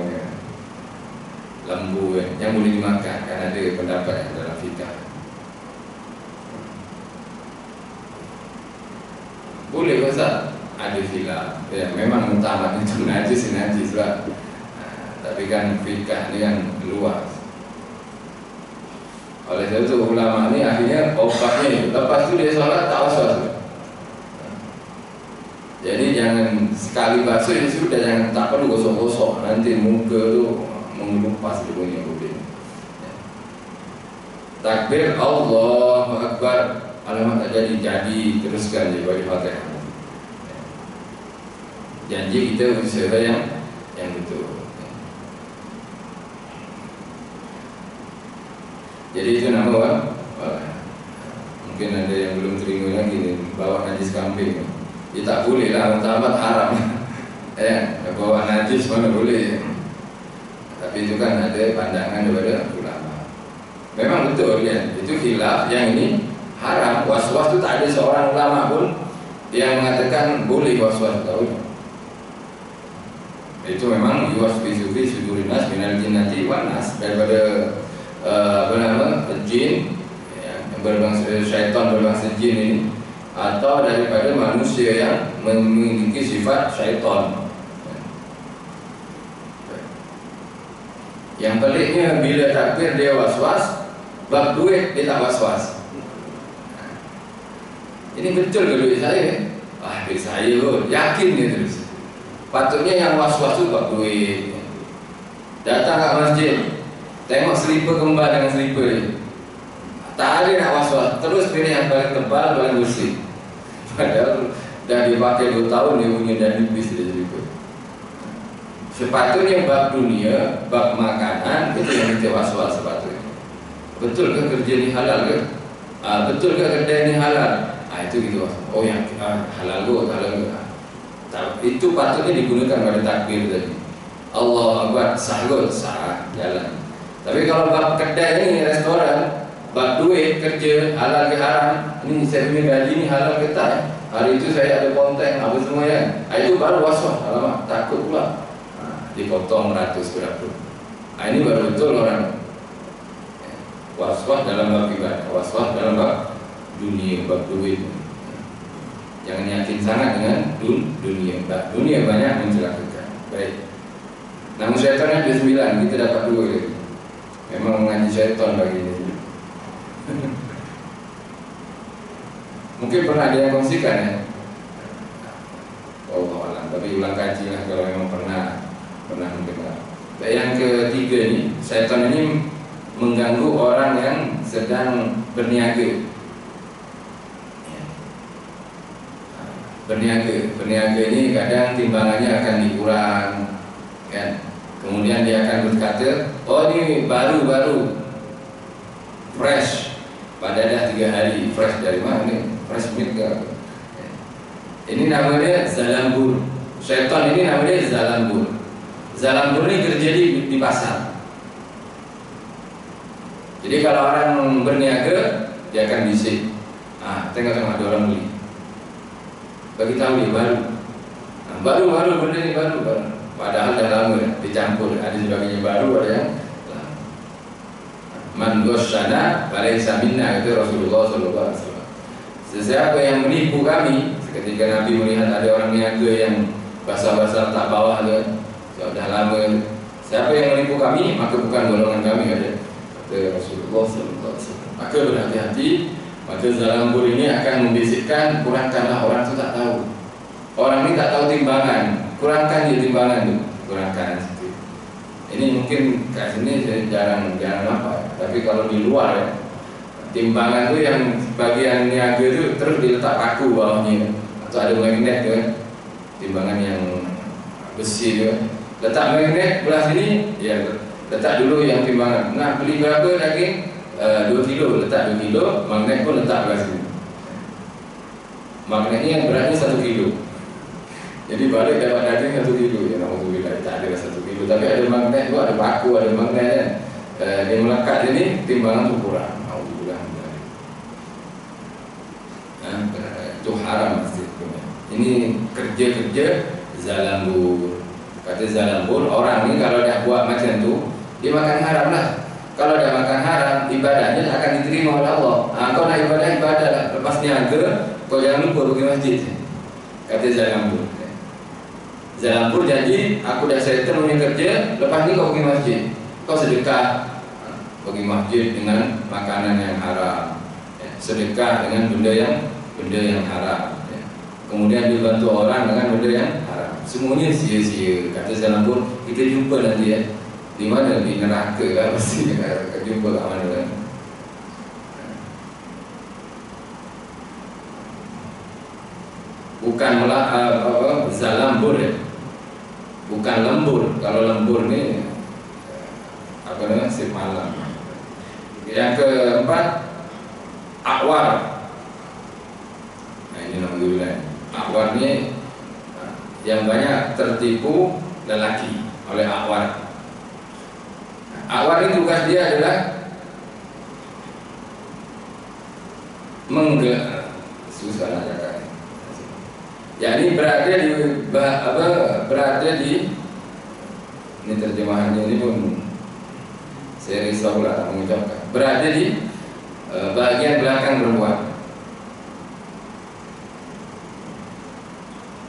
lembu yang boleh dimakan, kan ada pendapat dalam fikah. Boleh ke Ustaz? Ada khilaf. Ya, memang mutamat itu najis lah. Tapi kan fikah ni kan luas. Oleh sebab itu ulama ni akhirnya obatnya, lepas tu dia solat tak was-was. Jadi jangan sekali basuh ya sudah, jangan, tak perlu gosok-gosok, nanti muka tu mengelupas dia punya ubin. Takbir Allahu Akbar, alamat tak jadi teruskan je bagi Fatihah. Janji kita usaha yang betul. Jadi itu nama apa? Mungkin ada yang belum terima lagi ni, bawa najis kambing. Ya tak boleh lah, mutamat haram. Bawa najis mana boleh. Tapi itu kan ada pandangan daripada ulama. Memang betul kan, itu khilaf, yang ini haram. Was-was itu tak ada seorang ulama pun yang mengatakan boleh was-was, tahu. Itu memang yuwaswisufi sudurinas minal jinnati wan nas, daripada jin, yang berbangsa syaitan, berbangsa jin ini, atau daripada manusia yang memiliki sifat syaitan. Yang peliknya bila takbir dia was-was, bab duit dia tak was-was. Ini betul ke duit saya? Duit saya pun, yakin dia terus. Patutnya yang was-was tu bab duit. Datang kat masjid, tengok selipar kembar dengan selipar dia, tak ada nak was-was, terus pilih yang paling tebal, paling bersih. Padahal dah dipakai 2 tahun dia punya dan nipis dia selipar. Sepatutnya bab dunia, bab makanan, itu yang kita was-was sepatutnya. Betul ke kerja ni halal ke? Betul ke kedai ni halal? Itu kita was-was. Oh yang halal ke, halal ke? Itu patutnya digunakan pada takbir tadi. Allah Akbar, sah ke? Sah, jalan. Tapi kalau bab kedai ni, restoran, bab duit, kerja, halal ke haram, ni saya punya gaji ni halal ke tak? Hari itu saya ada konten, apa semua kan? Itu baru was-was. Alamak, takut pula dipotong ratus berapa. Ini baru betul orang was-was dalam bab ibadah, was-was dalam bab dunia, bab duit. Jangan yakin sangat dengan dunia. Bab dunia banyak mencelakakan. Baik. Namun syaitan ada 9, kita dapat 2 lagi. Memang mengaji syaitan bagi ini. Mungkin pernah ada yang kongsikan ya. Allah alam, tapi ulang kaji lah kalau memang pernah mendengar. Dan yang ketiga ni, syaitan ini mengganggu orang yang sedang berniaga. Berniaga ini kadang timbangannya akan dikurang, kan? Kemudian dia akan berkata, oh ini baru fresh, pada dah 3 hari. Fresh dari mana ni? Fresh meat ke apa? Ini namanya zalambur. Syaitan ini namanya zalambur. Zalambur ini kerja di pasar. Jadi kalau orang berniaga, dia akan bisik, tengok-tengok ada orang beli, bagi tahu dia baru benda ni baru. Padahal dah lama dicampur, ada sebagainya baru, ada yang lama. Man ghasyana falaysa minna, kata Rasulullah sallallahu alaihi wasallam. Sesiapa yang menipu kami, ketika Nabi melihat ada orang niaga yang basah-basah tak bawah dia, sudah lama, siapa yang menipu kami maka bukan golongan kami, kata Rasulullah sallallahu alaihi wasallam. Maka berhati-hati, maka zalambur ini akan membisikkan, kurangkanlah, orang itu tak tahu. Orang ini tak tahu timbangan, kurangkan dia timbangan itu, kurangkan situ. Ini mungkin kat sini saya jarang nampak, tapi kalau di luar ya, timbangan tu yang bagian niaga tu terus diletak paku bawahnya, atau ada magnet tu kan, timbangan yang besi tu, letak magnet belah sini, ya letak dulu yang timbangan. Nah, beli berapa daging? 2 kilo, letak 2 kilo, magnet pun letak belah sini. Magnetnya yang beratnya 1 kilo. Jadi balik dapat daging 1 kilo. Ya alhamdulillah, tak ada 1 kilo, tapi ada magnet tu, ada paku, ada magnet kan. Dia melekat ini, timbangan tu kurang. Alhamdulillah. Itu haram pasti. Ini kerja-kerja zalambur. Kata zalambur, orang ni kalau dah buat macam tu, dia makan haram lah. Kalau dah makan haram, ibadahnya akan diterima oleh Allah. Kau nak ibadah lah. Lepas niaga, kau jangan lupa pergi masjid. Kata zalambur. Zalambur janji, aku dah settle punya kerja, lepas ni kau pergi masjid, kau sedekah, pergi masjid dengan makanan yang haram, sedekah dengan benda yang haram, kemudian dibantu orang dengan benda yang haram, semuanya sia-sia. Kata zalambur, kita jumpa nanti di mana? Di neraka lah pasti. Kita jumpa kat mana kan? Bukan zalambur ya. Bukan lembur. Kalau lembur ni apa namanya? Sip malam. Yang keempat, akwar. Nah, ini alhamdulillah. Akwar ni yang banyak tertipu lelaki oleh akwar. Akwar ini tugas dia adalah susah nak cakap. Yakni berada di ini terjemahannya ini pun saya risau lah mengucapkan, berada di bahagian belakang perempuan,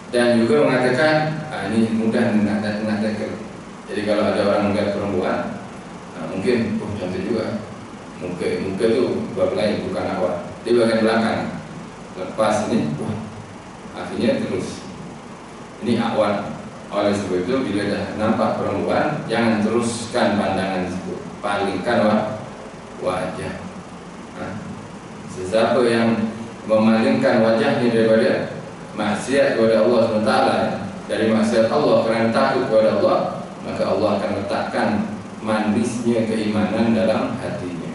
dan juga mengatakan ini mudah nak tackle. Jadi kalau ada orang menggat perempuan, mungkin contoh juga muka tu bab lain, bukan awal, di bahagian belakang lepas ini, akhirnya terus ini awan. Oleh sebab itu bila dah nampak perempuan, jangan teruskan pandangan tersebut, palingkan wajah. Sesiapa yang memalingkan wajahnya daripada maksiat kepada Allah SWT, dari maksiat Allah kerana takut kepada Allah, maka Allah akan letakkan manisnya keimanan dalam hatinya.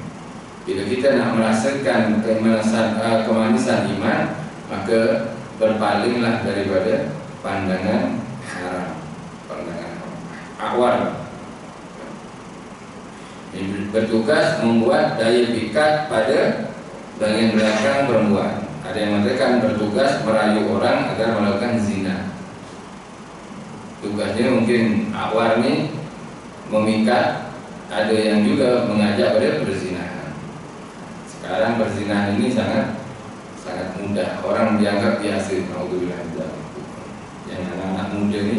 Bila kita nak merasakan kemanisan iman, maka berpalinglah daripada pandangan haram, pandangan awal. Ini bertugas membuat daya pikat pada bagian belakang perempuan. Ada yang mengatakan bertugas merayu orang agar melakukan zina. Tugasnya mungkin awal ini memikat, ada yang juga mengajak pada perzinahan. Sekarang perzinahan ini sangat mudah, orang dianggap biasa. Alhamdulillah. Yang anak-anak muda ni.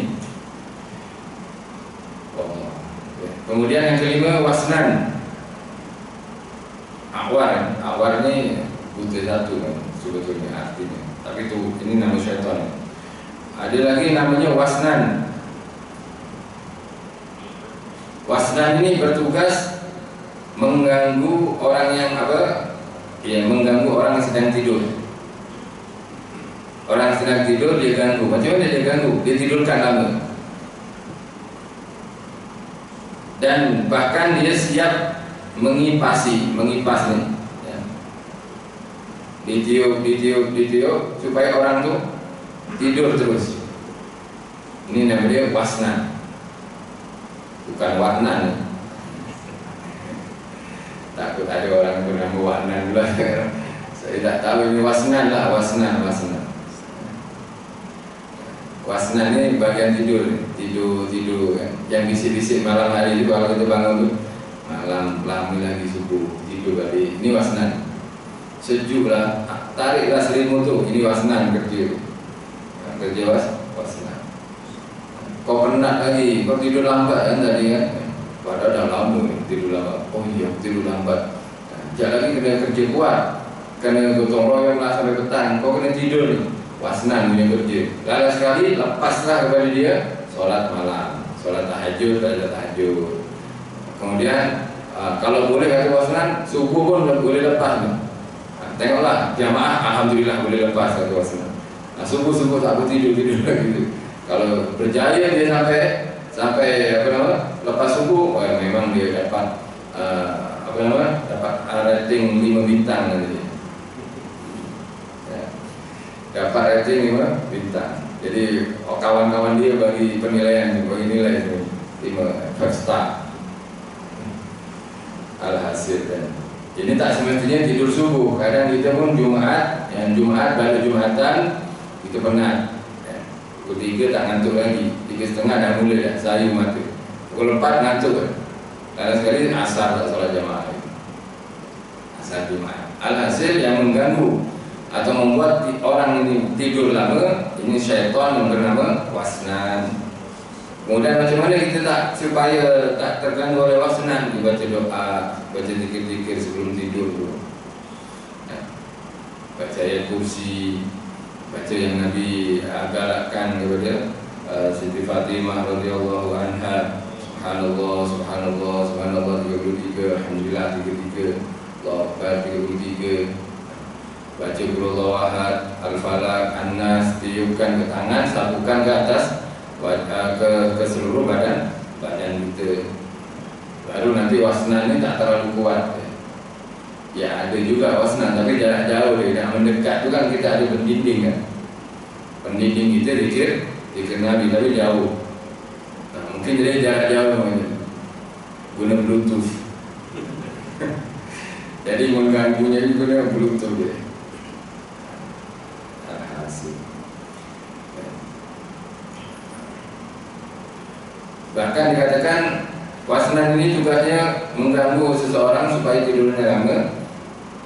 Kemudian yang kelima, wasnan. Awar ni buta satu kan, sebetulnya artinya. Tapi ini nama syaitan. Ada lagi namanya wasnan. Wasnan ini bertugas mengganggu orang yang mengganggu orang yang sedang tidur. Orang sedang tidur dia ganggu. Macam mana dia ganggu? Dia tidurkan lama. Dan bahkan dia siap mengipas ni ya. Ditiup supaya orang tu tidur terus. Ini namanya wasnan, bukan warnan. Takut ada orang bernama warnan pula. Saya tak tahu ini wasnan lah. Wasnan ni bagian tidur kan. Yang bisik-bisik malam hari tu kalau kita bangun tu, malam pelami lagi subuh tidur balik, ini wasnan. Sejuk lah, tariklah selimut tuh, ini wasnan kerja. Kerja wasnan. Kau penat lagi, kau tidur lambat kan tadi kan? Padahal dah lama tidur lambat. Oh iya tidur lambat. Jangan lagi kena kerja kuat, kena gotong royong lah sampai petang. Kau kena tidur nih, wasnan punya kerja. Lalu sekali lepaslah kepada dia sholat malam, sholat tahajud, ada tahajud. Kemudian kalau boleh kata wasnan, subuh pun boleh lepas nih. Tengoklah jamaah, alhamdulillah boleh lepas kata wasnan. Nah, subuh tak tidur lagi. Kalau berjaya dia sampai lepas subuh, memang dia dapat dapat rating 5 bintang nanti. Ya, dapat rating 5 bintang. Jadi kawan-kawan dia bagi penilaian, bagi nilai 5 star. Alhasil kan. Ini tak semestinya tidur subuh. Kadang kita pun Jumat balik Jumatan itu penat. Pukul 3 tak ngantuk lagi, 3:30 dah mulai dah sayu mata. Pukul 4 ngantuk kan. Lalu sekali asar tak solat jamaah. Asar Jumat. Alhasil yang mengganggu atau membuat orang ini tidur lama, ini syaitan yang bernama wasnan. Kemudian macam mana kita supaya tak terganggu oleh wasnan? Dibaca doa, baca zikir-zikir sebelum tidur dulu. Baca ayat kursi, baca yang Nabi galakkan kepada Siti Fatimah radhiyallahu anha, subhanallah subhanallah subhanallah 33, alhamdulillah 33, Allahu akbar 33. Baca qul huwallahu ahad, al-falaq, an-nas, tiupkan ke tangan, sapukan ke atas ke seluruh badan kita. Baru nanti wasnan ini tak terlalu kuat. Ya ada juga wasnan tapi jarak jauh dia nak mendekat tu kan kita ada pendinding kan. Pendinding kita zikir Nabi tapi jauh. Nah, mungkin jadi jarak jauh namanya. Guna Bluetooth. Jadi mengganggunya itu guna Bluetooth dia. Alhasil. Bahkan dikatakan wasnan ini tugasnya mengganggu seseorang supaya tidurnya lama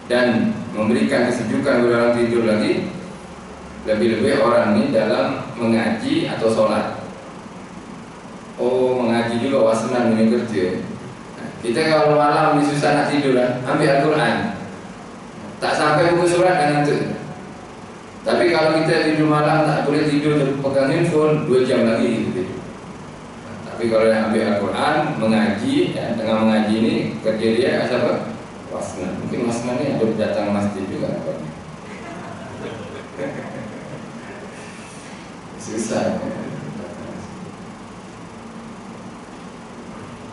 dan memberikan kesejukan kepada orang tidur lagi. Lebih-lebih orang ini dalam mengaji atau sholat. Oh, mengaji juga wasnan ini kerja. Kita kalau malam ini susah nak tidur lah, ambil Al-Quran. Tak sampai buku surat dan ngantuk. Tapi kalau kita tidur malam tak boleh tidur, pegang handphone 2 jam lagi gitu. Tapi kalau yang ambil Al-Quran, mengaji, ya, dengan mengaji ini kerja dia apa? Wasnan. Mungkin wasnan ini ada datang masjid juga. Susah.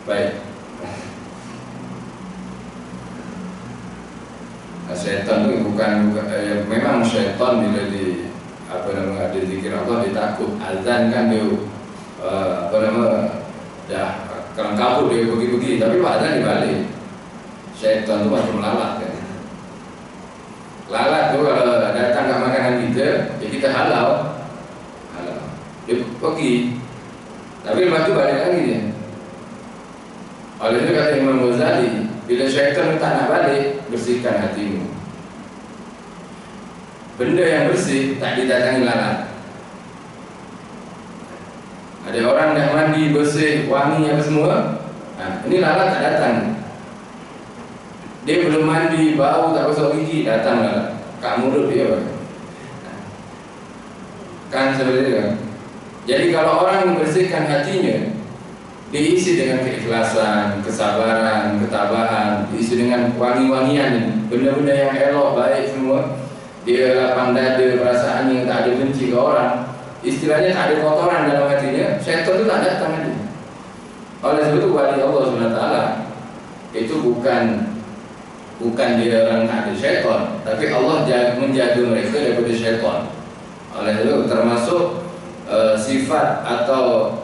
Baik. Syaitan itu bukan memang syaitan bila ada zikir Allah dia takut. Azan kan dia dah kerang kabut dia pergi-pergi, tapi Pak Azan dibalik. Syaitan itu macam lalat kan. Lalat tu kalau datang ke makanan kita, ya kita halau. Dia pergi, tapi lepas tu balik lagi dia. Oleh itu kata Imam Ghazali, bila syaitan tak nak balik, bersihkan hatimu. Benda yang bersih tak didatangi lalat. Ada orang dah mandi bersih, wangi apa semua, nah, ini lalat tak datang. Dia belum mandi, bau tak gosok gigi, datang lalat. Kat mulut dia kan seperti itu kan. Jadi kalau orang membersihkan hatinya, diisi dengan keikhlasan, kesabaran, ketabahan, diisi dengan wangi-wangian, benda-benda yang elok, baik semua. Dia lapang dada, perasaan yang tak ada benci ke orang, istilahnya tak ada kotoran dalam hatinya, syaitan itu tak datang lagi. Oleh sebab itu wali Allah SWT itu bukan dia orang tak ada syaitan, tapi Allah menjaga mereka daripada syaitan. Oleh sebab itu termasuk sifat atau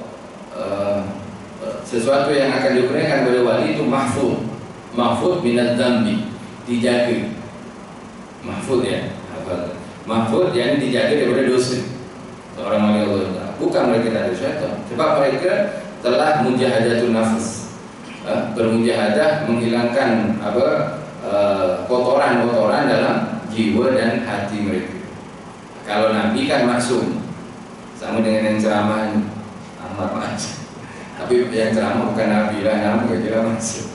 sesuatu yang akan diberikan kepada wali itu mahfud minaz dzambi, dijaga. Mahfud ya, mahfud yang dijaga daripada dosa. Orang wali Allah bukan mereka tak ada syaitan, sebab mereka telah mujahadatun nafs, bermujahadah menghilangkan kotoran-kotoran dalam jiwa dan hati mereka. Kalau Nabi kan maksum, sama dengan yang ceramah Ahmad Maksum. Tapi yang ceramah bukan Nabi lah, nama kira maksum.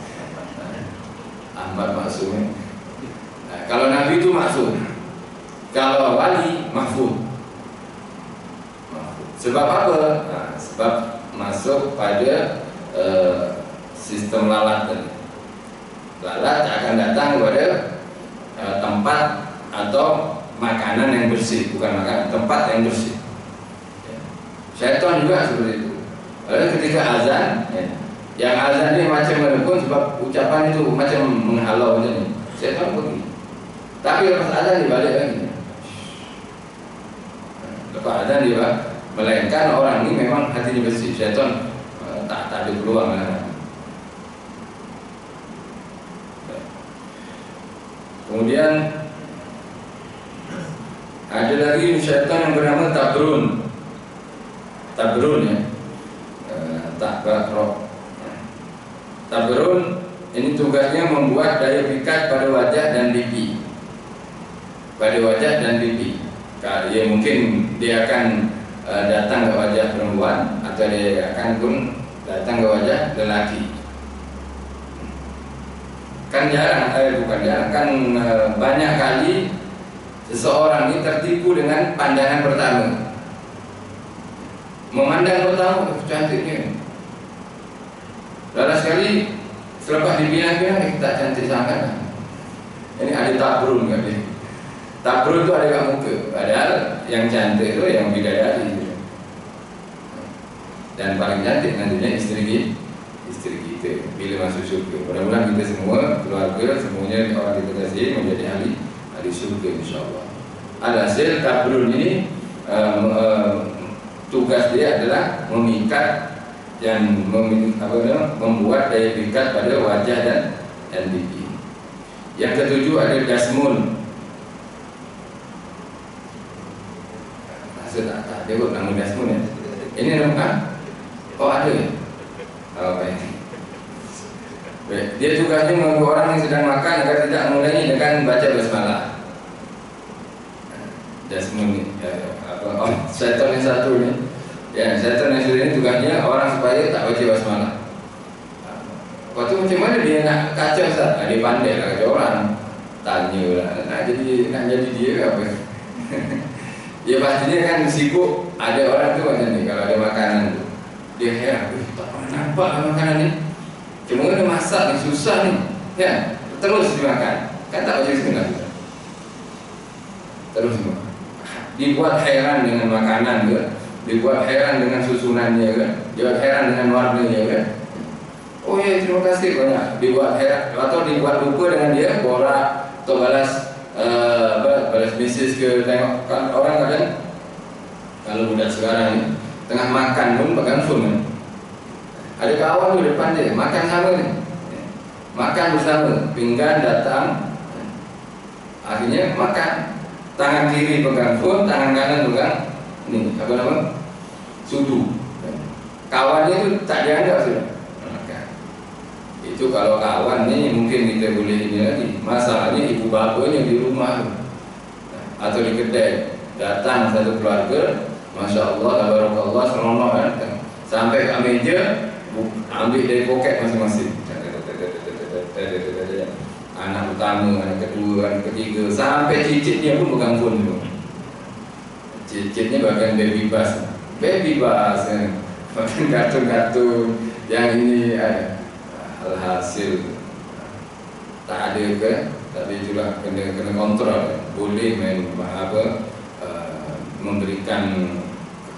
Ahmad Maksum. Nah, kalau Nabi itu maksum, kalau wali mahfud. Sebab apa? Nah, sebab masuk pada sistem lalat tadi. Lalat akan datang kepada tempat atau makanan yang bersih, bukan makanan, tempat yang bersih. Syaitan juga seperti itu. Lalu ketika azan, yang azan ini macam menekun sebab ucapan itu macam menghalau macam ini. Syaitan pergi. Tapi lepas azan dibalik lagi. Lepas azan dia melainkan orang ini memang hatinya bersih. Syaitan tak ada peluang lah. Kemudian ada lagi syaitan yang bernama Tabrun. Tabrun ya, Tabrun. Tabrun ini tugasnya membuat daya pikat pada wajah dan pipi. Pada wajah dan pipi. Ya, mungkin dia akan datang ke wajah perempuan atau dia akan pun datang ke wajah lelaki. Kan jarang, bukan jarang, kan banyak kali seseorang ini tertipu dengan pandangan pertama. Memandang pertama, cantiknya. Lalu sekali selepas dibilang-bilang, tak cantik sangat. Ini ada tabrun kan dia. Tabrun itu ada kat muka, padahal yang cantik itu yang bidadari. Dan paling cantik nantinya istri kita bila masuk syurga. Mudah-mudahan kita semua, keluarga, semuanya orang kita kasih menjadi ahli syurga insyaAllah. Alhasil tabrun ini tugas dia adalah memikat dan membuat daya pikat pada wajah dan pipi. Yang ketujuh ada dasmun. Maksud tak ada kot nama dasmun ya. Ini nama oh ada ya. Oh, baik. Dia tugasnya mengganggu orang yang sedang makan agar tidak mengulangi dengan baca basmalah. Dasmun syaitan yang satu ni. Ya, syaitan yang satu ini tugasnya orang supaya tak baca basmalah. Lepas tu macam mana dia nak kacau Ustaz? Dia pandai lah kacau orang. Tanya lah, nak jadi dia ke apa? Dia pastinya kan sibuk. Ada orang tu macam ni, kalau ada makanan tu dia heran, tak pernah nampak lah makanan ni. Cuma dia masak ni, susah ni ya, terus dimakan. Kan tak baca bismillah, terus dimakan. Dibuat heran dengan makanan ke, dibuat heran dengan susunannya ke, dibuat heran dengan warnanya ke. Oh ya, terima kasih banyak. Dibuat heran atau dibuat lupa dengan dia borak atau balas bisnis ke. Tengok kan orang kadang kalau budak sekarang ni tengah makan pun pegang phone kan. Ada kawan tu depan dia makan sama ni, makan bersama, pinggan datang, akhirnya makan. Tangan kiri pegang phone, tangan kanan pegang ni apa nama? Sudu. Kawannya tu tak dianggap sudah. Itu kalau kawan ni mungkin kita boleh ini lagi. Masalahnya ibu bapanya di rumah tu, atau di kedai. Datang satu keluarga, Masya Allah, Tabarakallah, seronok kan. Sampai ke meja, ambil dari poket masing-masing. Anak pertama, anak kedua, anak ketiga, sampai cicitnya pun pegang phone tu. Cicitnya bahkan baby bus. Baby bus kan. Bahkan kartun-kartun yang ini ada. Alhasil tak ada ke, tapi juga kena kontrol. Boleh main memberikan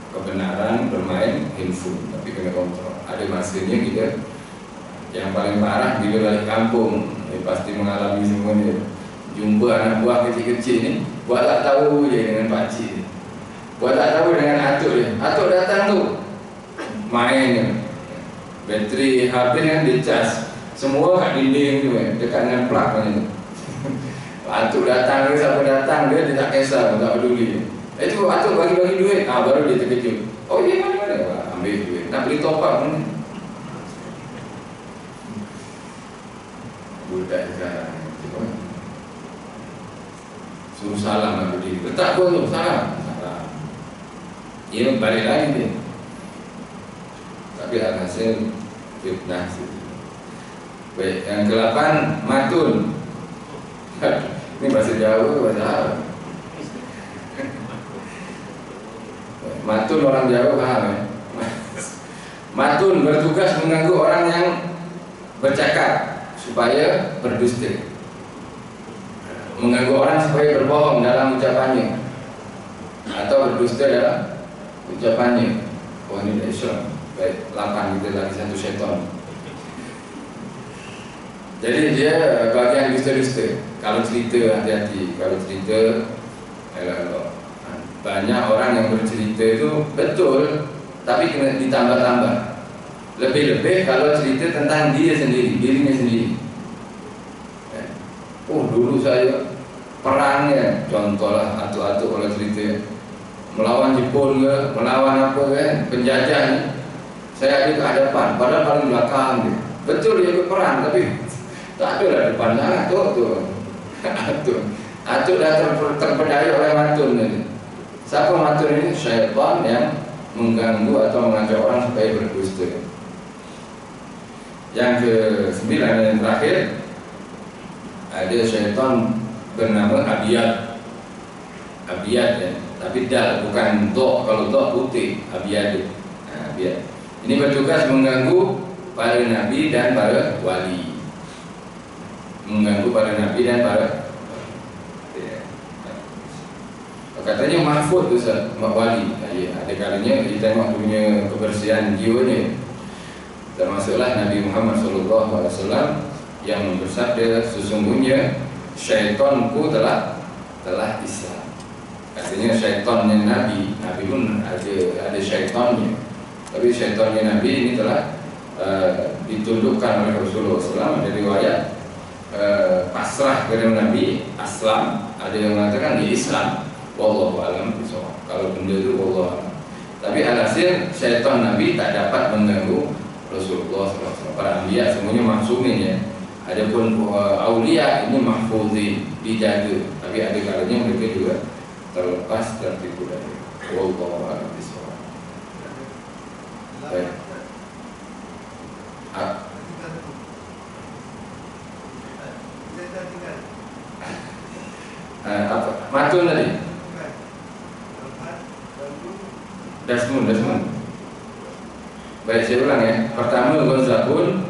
kebenaran bermain handphone, tapi kena kontrol. Ada masanya kita. Yang paling parah bila balik kampung, pasti mengalami semua ni. Jumpa anak buah kecil-kecil ni, buat tak tahu je dengan pakcik, buat tak tahu dengan atuk dia. Atuk datang tu main je, bateri habis kan dia cas, semua kat dinding tu dekat dengan plug macam tu. Atuk datang ke siapa datang dia tak kisah, tak peduli. Itu atuk bagi-bagi duit, baru dia terkejut. Oh dia mana-mana ambil duit, nak beli top up mana? budak sekarang. Suruh salam nak berdiri. Letak pun tu, salam. Ia balik lagi dia. Tapi alhasil fitnah. Baik, yang ke-8 matun. Ini bahasa Jawa ke bahasa Arab? Matun orang Jawa paham ya? Matun bertugas mengganggu orang yang bercakap supaya berdusta, mengganggu orang supaya berbohong dalam ucapannya atau berdusta dalam ucapannya. Oh ini dah Islam. Baik, 8 kita lagi satu syaitan. Jadi dia bagian dusta-dusta. Kalau cerita hati-hati, kalau cerita elok-elok. Banyak orang yang bercerita itu betul, tapi kena ditambah-tambah. Lebih-lebih kalau cerita tentang dia sendiri, dirinya sendiri. Oh dulu saya perangnya, contohlah atuk-atuk kalau cerita melawan Jepun ke, melawan apa kan, penjajah ni, saya ada ke hadapan, padahal paling belakang dia. Betul dia ikut perang, tapi tak ada lah depan sangat Atuk dah terpedaya oleh matun tadi. Siapa matun ini? Syaitan yang mengganggu atau mengajak orang supaya berdusta. Yang ke-9 yang terakhir, ada syaitan bernama Abiyad. Abiyad ya, tapi dal bukan dok. Kalau dok putih, Abiyad. Abiyad. Ini bertugas mengganggu para nabi dan para wali. Mengganggu para nabi dan para katanya mahfud tu wali. Ada kalanya kita tengok punya kebersihan jiwanya. Termasuklah Nabi Muhammad SAW yang bersabda, sesungguhnya syaitanku telah Islam. Katanya syaitannya Nabi pun ada syaitannya. Tapi syaitannya Nabi ini telah ditundukkan oleh Rasulullah SAW. Ada riwayat pasrah kepada Nabi, aslam. Ada yang mengatakan di Islam. Wallahu a'lam bishawab. Kalau benda itu wallahu a'lam. Tapi alhasil syaitan Nabi tak dapat mengganggu Rasulullah SAW. Para anbiya semuanya mahsumin ya. Adapun aulia ini mahfuzin, dijaga. Tapi ada kalanya mereka juga terlepas tertipu dari. Wallahu a'lam bishawab. Baik. Apa? Matun tadi. Dasmun. Baik, saya ulang ya. Pertama, gonzabun,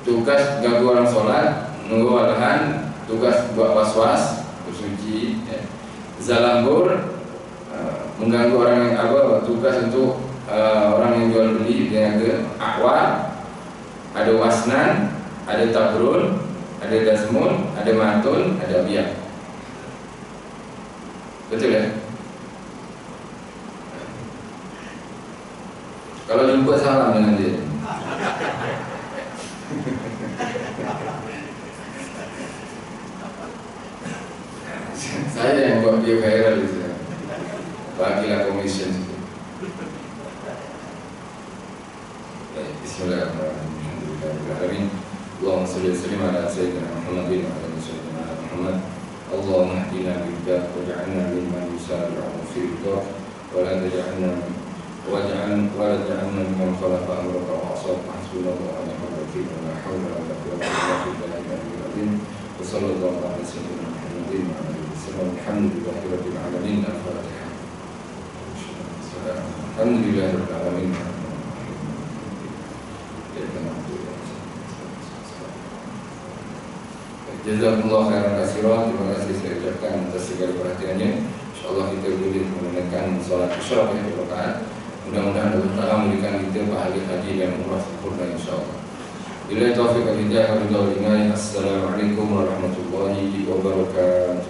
tugas ganggu orang sholat, nunggu walahan, tugas buat was-was, bersuci ya. Zalambur, mengganggu orang yang tugas untuk orang yang jual beli dengan akwa. Ada wasnan, ada tabrun, ada dasmun, ada matun, ada biak. Betul ya? Kalau jumpa salam dengan dia. Saya yang buat dia viral di sana. Bagilah commission situ. Bismillahirrahmanirrahim. Allahumma shalli wa sallim ala sayyidina Muhammadin wa ala sayyidina Muhammad. Allahumma hdina bihidayah waj'alna mimman yusari'u fi ridhah wa la taj'alna mimman khalafa amraka wa asab. Hasbunallahu wa ni'mal wakeel. La hawla wa la quwwata illa billah. Wa sallallahu ala sayyidina Muhammadin wa ala alihi wasallam. Alhamdulillahi rabbil alamin. Al-Fatihah. Alhamdulillahi rabbil alamin. Jazakumullah khairan katsiran. Terima kasih saya ucapkan atas segala perhatiannya. InsyaAllah kita boleh menunaikan salat isyraq yang berrakaat. Mudah-mudahan Allah Ta'ala memberikan kita pahala haji dan umrah sempurna insyaAllah. Bila taufiq wal hidayah wa ridha wal inayah. Assalamualaikum warahmatullahi wabarakatuh.